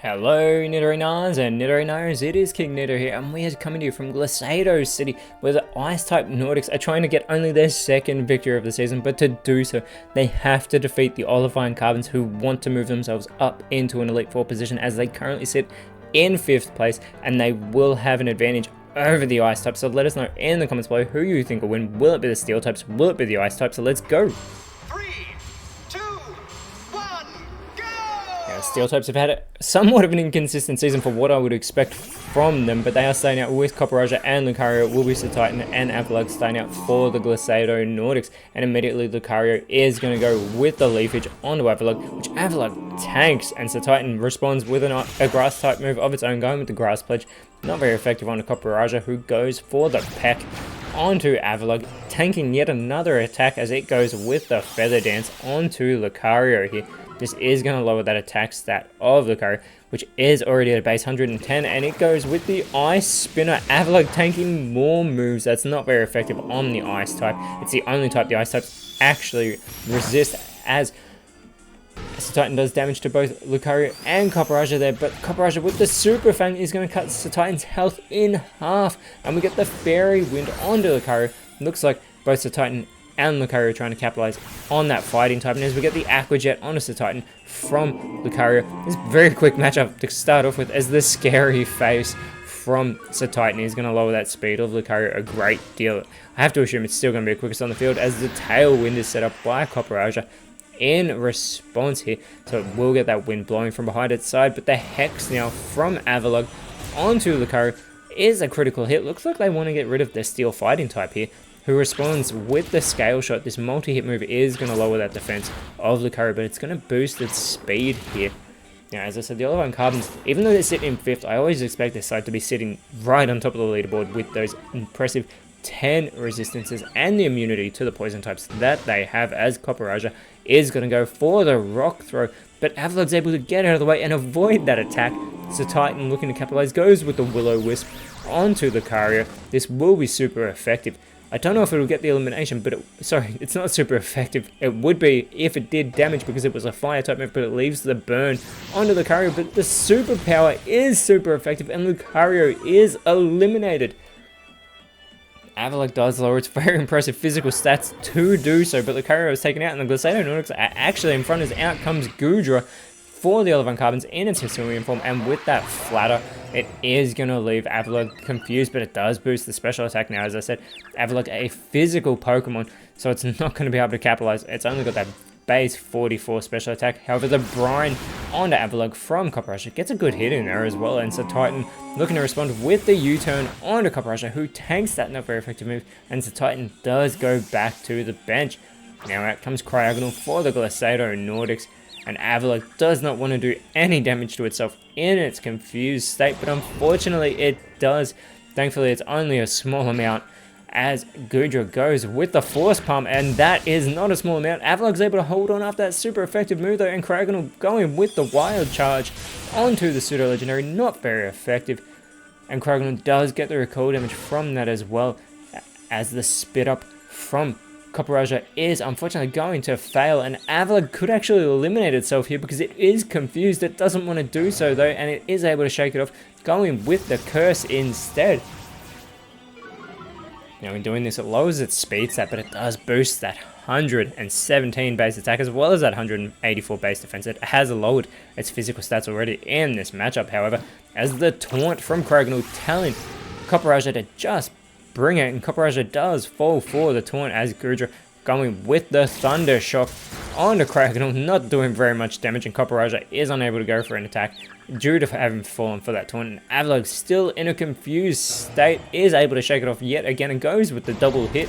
Hello Nidorinas and Nidorinos, it is KingNido here and we are coming to you from Glacado City where the Ice-type Nordics are trying to get only their second victory of the season, but to do so they have to defeat the Olivine Carbons who want to move themselves up into an Elite Four position as they currently sit in 5th place and they will have an advantage over the Ice type. So let us know in the comments below who you think will win. Will it be the Steel types? Will it be the Ice type? So let's go! Steel types have had somewhat of an inconsistent season for what I would expect from them, but they are starting out with Copperajah and Lucario, will be Titan and Avalugg starting out for the Glacado Nordics, and immediately Lucario is going to go with the Leafage onto Avalugg, which Avalugg tanks, and Titan responds with a Grass type move of its own, going with the Grass Pledge. Not very effective on Copperajah, who goes for the Peck onto Avalugg, tanking yet another attack as it goes with the Feather Dance onto Lucario here. This is going to lower that attack stat of Lucario, which is already at a base 110, and it goes with the Ice Spinner. Avalugg tanking more moves. That's not very effective on the Ice type. It's the only type the Ice types actually resist, as Titan does damage to both Lucario and Copperajah there, but Copperajah with the Super Fang is going to cut Titan's health in half, and we get the Fairy Wind onto Lucario. Looks like both Titan and Lucario trying to capitalize on that fighting type, and as we get the Aqua Jet onto Titan from Lucario. This very quick matchup to start off with, as the Scary Face from Titan is going to lower that speed of Lucario a great deal. I have to assume it's still going to be the quickest on the field, as the Tailwind is set up by Copperajah in response here, so it will get that wind blowing from behind its side, but the Hex now from Avalugg onto Lucario is a critical hit. Looks like they want to get rid of the Steel fighting type here, who responds with the Scale Shot. This multi-hit move is going to lower that defense of Lucario, but it's going to boost its speed here. Now, as I said, the Olivine Carbons, even though they're sitting in 5th, I always expect this side to be sitting right on top of the leaderboard with those impressive 10 resistances and the immunity to the poison types that they have, as Copperajah is going to go for the Rock Throw, but Avalugg's able to get out of the way and avoid that attack. So Titan, looking to capitalize, goes with the Will-O-Wisp onto Lucario. This will be super effective. I don't know if it will get the elimination, but sorry, it's not super effective. It would be if it did damage because it was a fire type move, but it leaves the burn onto Lucario. But the superpower is super effective and Lucario is eliminated. Avalugg does lower its very impressive physical stats to do so, but Lucario is taken out and the Glacado Nordics are actually in front, as out comes Goodra for the Olivine Carbons in its Hisuian form, and with that Flatter, it is going to leave Avalugg confused, but it does boost the special attack now. As I said, Avalugg a physical Pokemon, so it's not going to be able to capitalize. It's only got that base 44 special attack. However, the Brine onto Avalugg from Copperajah gets a good hit in there as well, and so Titan looking to respond with the U-turn onto Copperajah, who tanks that not very effective move, and so Titan does go back to the bench. Now out comes Cryogonal for the Glacado Nordics, and Avalugg does not want to do any damage to itself in its confused state, but unfortunately it does. Thankfully, it's only a small amount, as Goodra goes with the Force Palm, and that is not a small amount. Avalugg's able to hold on after that super effective move though, and Cryogonal going with the Wild Charge onto the Pseudo Legendary, not very effective. And Cryogonal does get the recoil damage from that as well, as the Spit Up from Copperajah is unfortunately going to fail, and Avalugg could actually eliminate itself here because it is confused. It doesn't want to do so though, and it is able to shake it off, going with the Curse instead. Now in doing this, it lowers its speed stat, but it does boost that 117 base attack as well as that 184 base defense. It has lowered its physical stats already in this matchup, however, as the taunt from Cryogonal telling Copperajah to just bring it, and Copperajah does fall for the taunt, as Goodra going with the Thunder Shock onto Cryogonal, not doing very much damage, and Copperajah is unable to go for an attack due to having fallen for that taunt. And Avalugg, still in a confused state, is able to shake it off yet again and goes with the double hit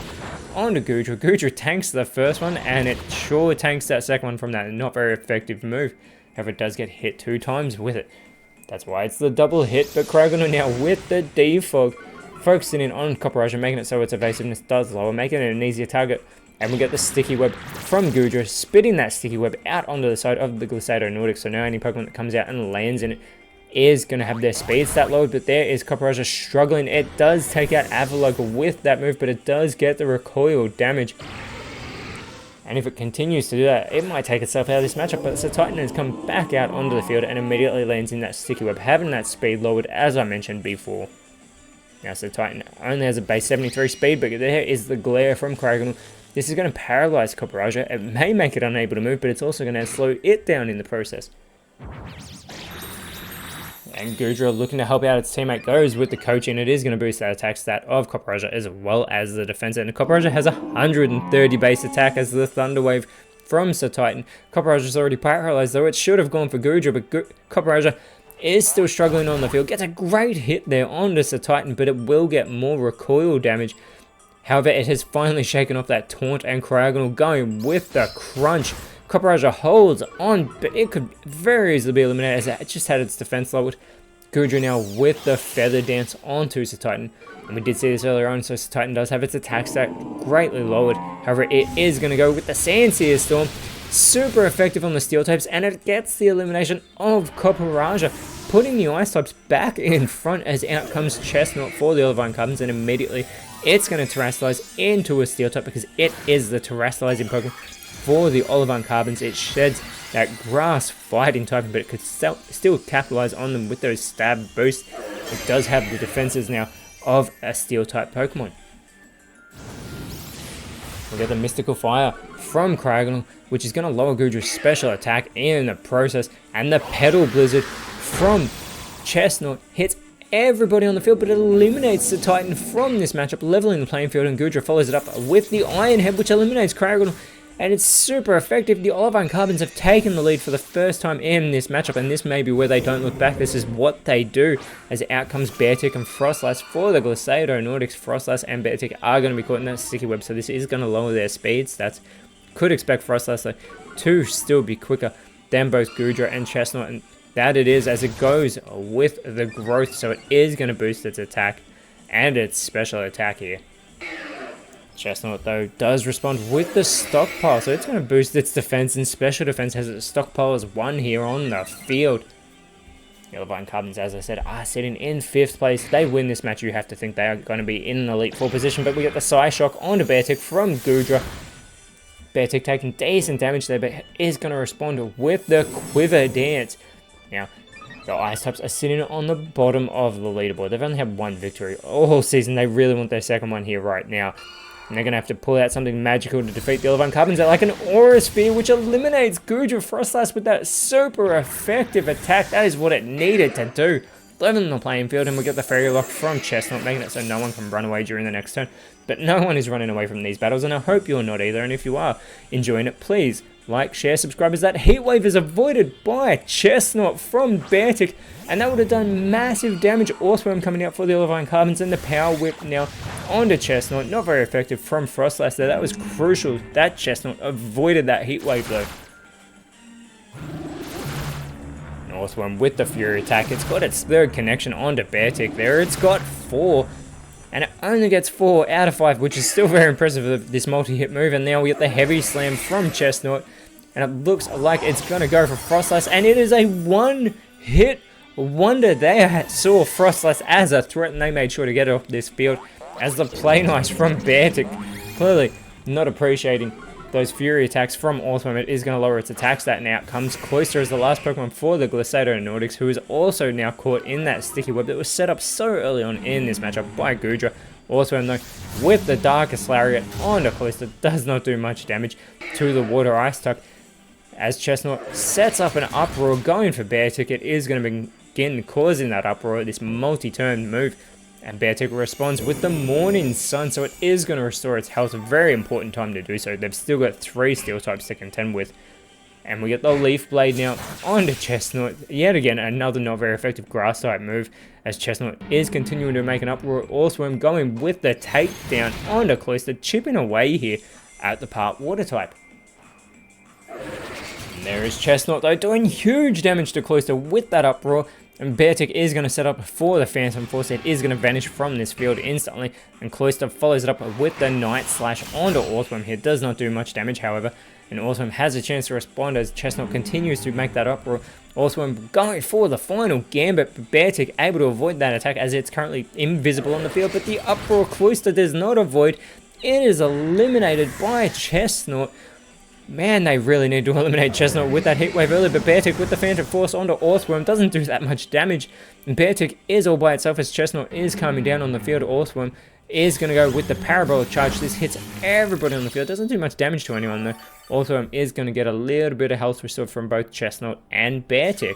onto Goodra. Goodra tanks the first one, and it sure tanks that second one from that not very effective move. However, it does get hit 2 times with it. That's why it's the double hit, but Cryogonal now with the Defog, focusing in on Copperajah, making it so its evasiveness does lower, making it an easier target. And we get the Sticky Web from Goodra, spitting that Sticky Web out onto the side of the Glacado Nordics. So now any Pokemon that comes out and lands in it is going to have their speed stat load. But there is Copperajah struggling. It does take out Avalugg with that move, but it does get the recoil damage. And if it continues to do that, it might take itself out of this matchup. But Titan has come back out onto the field and immediately lands in that sticky web, having that speed lowered as I mentioned before. Now Titan only has a base 73 speed, but there is the glare from Kraganal. This is going to paralyze Copperajah. It may make it unable to move, but it's also going to slow it down in the process. And Goodra, looking to help out its teammate, goes with the coaching. It is going to boost that attack stat of Copperajah as well as the defense. And Copperajah has 130 base attack as the Thunder Wave from Titan. Copperajah's already paralyzed, though it should have gone for Goodra, but Copperajah is still struggling on the field. Gets a great hit there onto Titan, but it will get more recoil damage. However, it has finally shaken off that taunt, and Kraganal going with the crunch. Copperajah holds on, but it could very easily be eliminated as it just had its defense lowered. Goodra now with the Feather Dance onto Titan. And we did see this earlier on, so Titan does have its attack stat greatly lowered. However, it is going to go with the Sandsear Storm. Super effective on the Steel types, and it gets the elimination of Copperajah, putting the Ice types back in front as out comes Chestnut for the Olivine Carbons, and immediately it's going to Terrastallize into a Steel type because it is the Terrastallizing Pokemon for the Olivine Carbons. It sheds that Grass fighting type, but it could still capitalize on them with those stab boosts. It does have the defenses now of a Steel type Pokemon. We get the Mystical Fire from Kraganal, which is going to lower Goodra's special attack in the process, and the Petal Blizzard from Chestnut hits everybody on the field, but it eliminates the Titan from this matchup, leveling the playing field, and Goodra follows it up with the Iron Head, which eliminates Kraganal, and it's super effective. The Olivine Carbons have taken the lead for the first time in this matchup, and this may be where they don't look back. This is what they do, as out comes Beartick and Frostlass for the Glissador Nordics. Frostlass and Beartick are going to be caught in that sticky web, so this is going to lower their speed stats. Could expect Frostlass though to still be quicker than both Goodra and Chestnut, and that it is, as it goes with the growth, so it is going to boost its attack and its special attack here. Chestnut though does respond with the Stockpile, so it's going to boost its defense and special defense as its Stockpile is 1 here on the field. The Olivine Carbons, as I said, are sitting in 5th place. They win this match, you have to think they are going to be in an Elite 4 position, but we get the Psyshock onto Beartick from Goodra. Beartick taking decent damage there, but is going to respond with the Quiver Dance. Now, the Ice types are sitting on the bottom of the leaderboard. They've only had 1 victory all season. They really want their second one here right now. And they're going to have to pull out something magical to defeat the Olivine Carbons. They're like an Aura Sphere, which eliminates Goodra Frostlass with that super effective attack. That is what it needed to do. Leveling the playing field, and we get the Fairy Lock from Chestnut, making it so no one can run away during the next turn. But no one is running away from these battles, and I hope you're not either. And if you are enjoying it, please like, share, subscribe, as that Heat Wave is avoided by Chestnut from Beartick, and that would have done massive damage. Earthworm coming out for the Olivine Carbons, and the Power Whip now onto Chestnut. Not very effective from Frostlass there. That was crucial that Chestnut avoided that Heat Wave though. Earthworm with the Fury attack. It's got its 3rd connection onto Beartick there. It's got 4. And it only gets 4 out of 5, which is still very impressive of this multi-hit move. And now we get the Heavy Slam from Chestnut. And it looks like it's going to go for Frostlass. And it is a 1-hit wonder. They saw Frostlass as a threat, and they made sure to get it off this field. As the Play Nice from Beartick, clearly not appreciating those Fury attacks from Earthworm. It is going to lower its attack stat, and out comes Cloyster as the last Pokemon for the Glissador Nordics, who is also now caught in that sticky web that was set up so early on in this matchup by Goodra. Earthworm though, with the Darkest Lariat onto Cloyster, does not do much damage to the Water Ice Tuck. As Chestnut sets up an uproar going for Beartick, it is going to begin causing that uproar, this multi-turn move. And Beartick responds with the Morning Sun, so it is going to restore its health. A very important time to do so. They've still got 3 Steel types to contend with. And we get the Leaf Blade now onto Chestnut. Yet again, another not very effective Grass type move, as Chestnut is continuing to make an uproar. Earthworm going with the takedown onto Cloyster, chipping away here at the part Water type. And there is Chestnut though, doing huge damage to Cloyster with that uproar. And Beartick is going to set up for the Phantom Force. It is going to vanish from this field instantly. And Cloyster follows it up with the Night Slash onto Earthworm here. Does not do much damage, however. And Earthworm has a chance to respond as Chestnut continues to make that uproar. Earthworm going for the final Gambit. But Beartick able to avoid that attack as it's currently invisible on the field. But the uproar Cloyster does not avoid. It is eliminated by Chestnut. Man, they really need to eliminate Chestnut with that Heat Wave early, but Beartic with the Phantom Force onto Earthworm doesn't do that much damage. And Beartic is all by itself as Chestnut is coming down on the field. Earthworm is going to go with the Parabolic Charge. This hits everybody on the field. Doesn't do much damage to anyone though. Earthworm is going to get a little bit of health restored from both Chestnut and Beartic.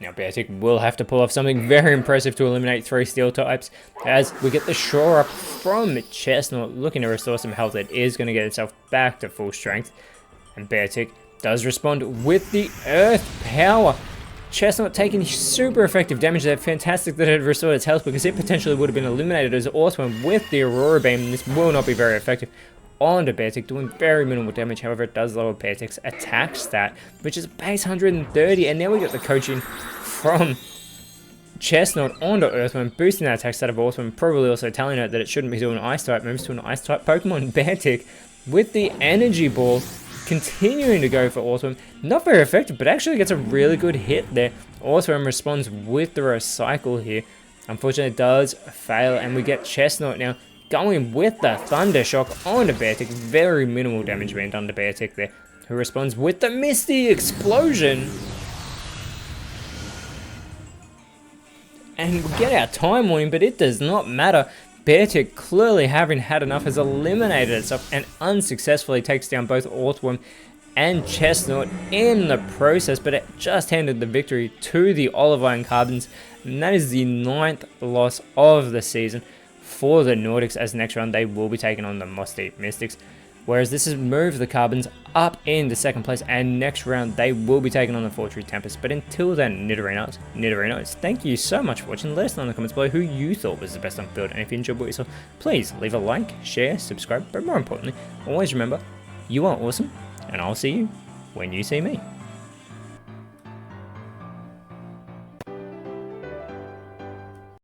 Now Beartic will have to pull off something very impressive to eliminate 3 Steel types, as we get the Shore Up from Chestnut, looking to restore some health. It is going to get itself back to full strength, and Beartic does respond with the Earth Power. Chestnut taking super effective damage there. Fantastic that it restored its health, because it potentially would have been eliminated as Earthworm with the Aurora Beam, and this will not be very effective onto Beartic, doing very minimal damage. However, it does lower Beartic's attack stat, which is base 130, and now we got the coaching from Chestnut onto Earthworm, boosting that attack stat of Earthworm, probably also telling it that it shouldn't be doing Ice type moves to an Ice type Pokemon. Beartic with the Energy Ball, continuing to go for Earthworm. Not very effective, but actually gets a really good hit there. Earthworm responds with the Recycle here. Unfortunately, it does fail, and we get Chestnut now going with the Thunder Shock onto Beartic. Very minimal damage being done to Beartic there, who responds with the Misty Explosion. And we get our time warning, but it does not matter. Beartic, clearly having had enough, has eliminated itself and unsuccessfully takes down both Earthworm and Chestnut in the process, but it just handed the victory to the Olivine Carbons, and that is the 9th loss of the season for the Nordics, as next round they will be taking on the Moss Deep Mystics, whereas this has moved the Carbons up into 2nd place, and next round they will be taking on the Fortree Tempest. But until then, Nidorinos, thank you so much for watching. Let us know in the comments below who you thought was the best on field, and if you enjoyed what you saw, please leave a like, share, subscribe, but more importantly, always remember, you are awesome, and I'll see you when you see me.